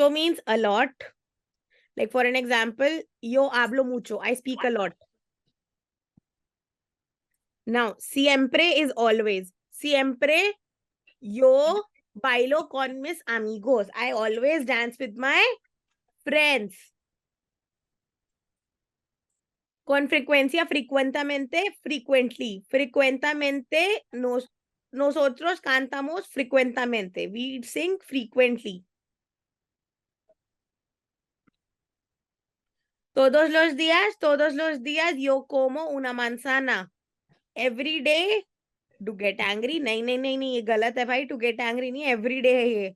Mucho means a lot. Like for an example, yo hablo mucho. I speak a lot. Now, siempre is always. Siempre yo bailo con mis amigos. I always dance with my friends. Con frecuencia, frecuentemente, frequently. Frecuentemente, nosotros cantamos frecuentemente. We sing frequently. Todos los días yo como una manzana. Every day, to get angry. नहीं, ये गलत है भाई. To get angry नहीं, every day है ये.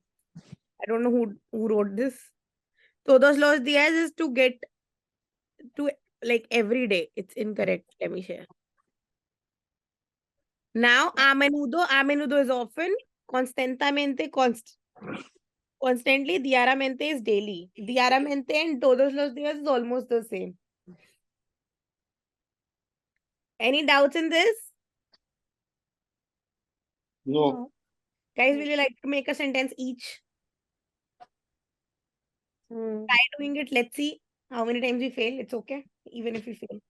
I don't know who wrote this. Todos los días is to get to like every day. It's incorrect. Let me share. Now, a menudo is often, constantemente, constantly, diariamente is daily. Diariamente and todos los días is almost the same. Any doubts in this? No. Guys, will you like to make a sentence each? Try doing it. Let's see how many times we fail. It's okay, even if we fail.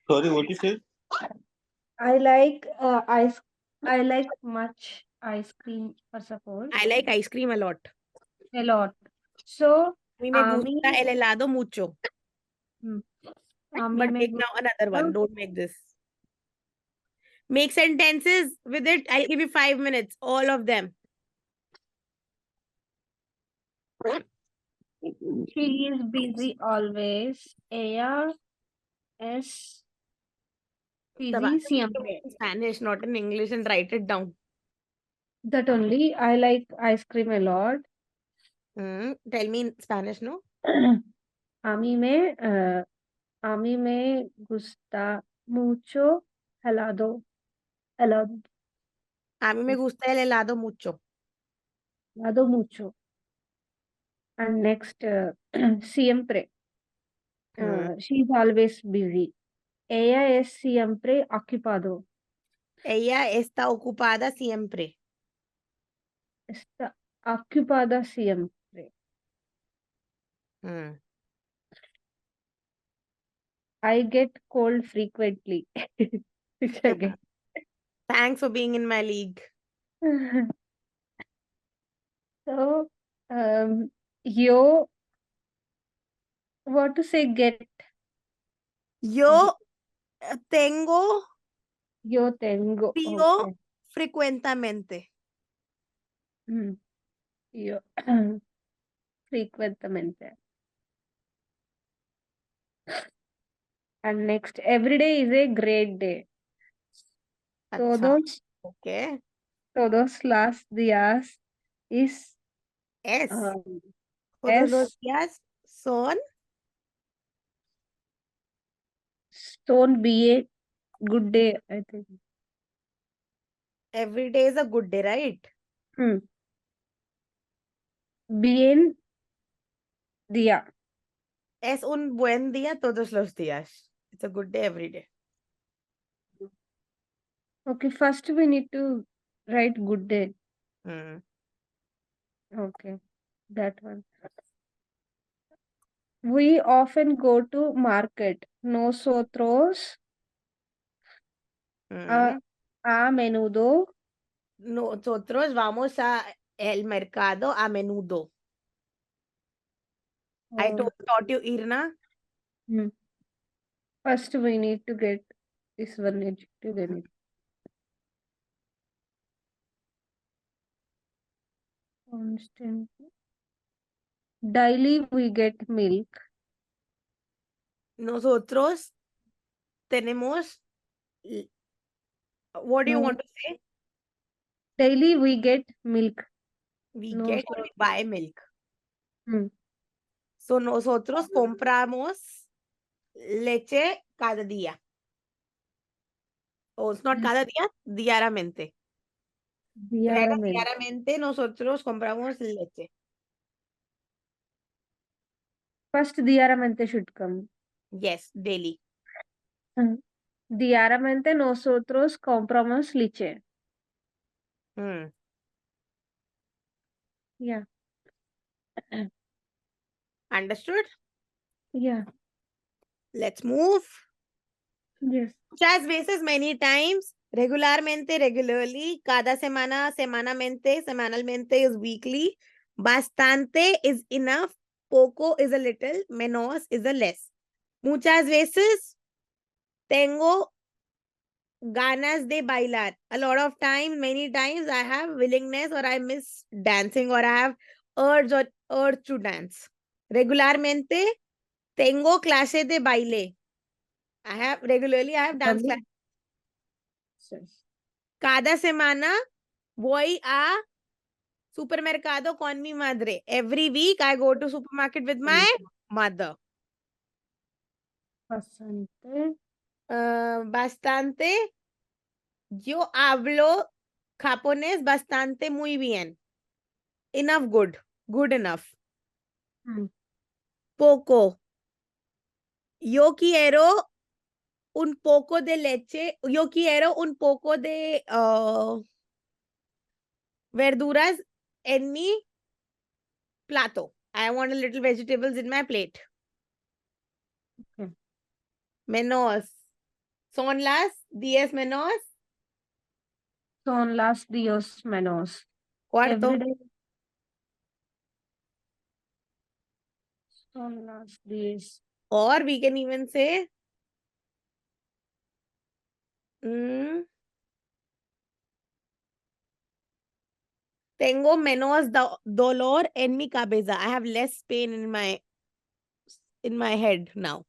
Sorry, what you said? I like I like much ice cream, for suppose. I like ice cream a lot. A lot. So, A mí me gusta el helado mucho. But make now another one. Don't make this. Make sentences with it. I'll give you 5 minutes. All of them. She is busy always. Ella es busy siempre. In Spanish, not in English, and write it down. That only. I like ice cream a lot. Tell me in Spanish, no? A mí me gusta mucho helado. Helado. A mí me gusta el helado mucho. Helado mucho. And next, siempre. She is always busy. Ella es siempre ocupado. Ella está ocupada siempre. Está ocupada siempre. I get cold frequently. Which I get. Thanks for being in my league. So, yo, what to say, get? Yo tengo Yo tengo. frío Okay. frecuentemente. Yo frecuentemente. And next, every day is a great day. Todos los días is Todos los días son don't be a good day, I think. Every day is a good day, right? Bien día. Es un buen día todos los días. It's a good day every day. Okay, first we need to write good day. Okay, that one. We often go to market. Nosotros a menudo. Nosotros vamos a el mercado a menudo. I taught you Irna. First we need to get this one adjective in it. Constant. Daily we get milk. Nosotros tenemos. What do you want to say? Daily we get milk. We get or we buy milk. So nosotros compramos leche cada día. O it's not cada día, diariamente. Diariamente nosotros compramos leche. First, diariamente should come. Yes, daily. Diariamente nosotros compramos leche. Yeah. Understood? Yeah. Let's move. Yes. Muchas veces, many times. Regularmente, regularly. Cada semana, semanalmente. Semanalmente is weekly. Bastante is enough. Poco is a little. Menos is a less. Muchas veces tengo ganas de bailar. A lot of times, many times, I have willingness or I miss dancing or I have urge to dance. Regularmente, tengo clase de baile. I have dance class. Yes. Cada semana voy a supermercado con mi madre. Every week I go to supermarket with my mother. Bastante. Bastante. Yo hablo japonés bastante muy bien. Enough good. Good enough. Poco. Yo quiero un poco de leche. Yo quiero un poco de verduras en mi plato. I want a little vegetables in my plate. Okay. Menos. Son las 10 menos. Son las 10 menos. Cuarto. Every day. Son las 10. Or we can even say tengo menos dolor en mi cabeza. I have less pain in my head now.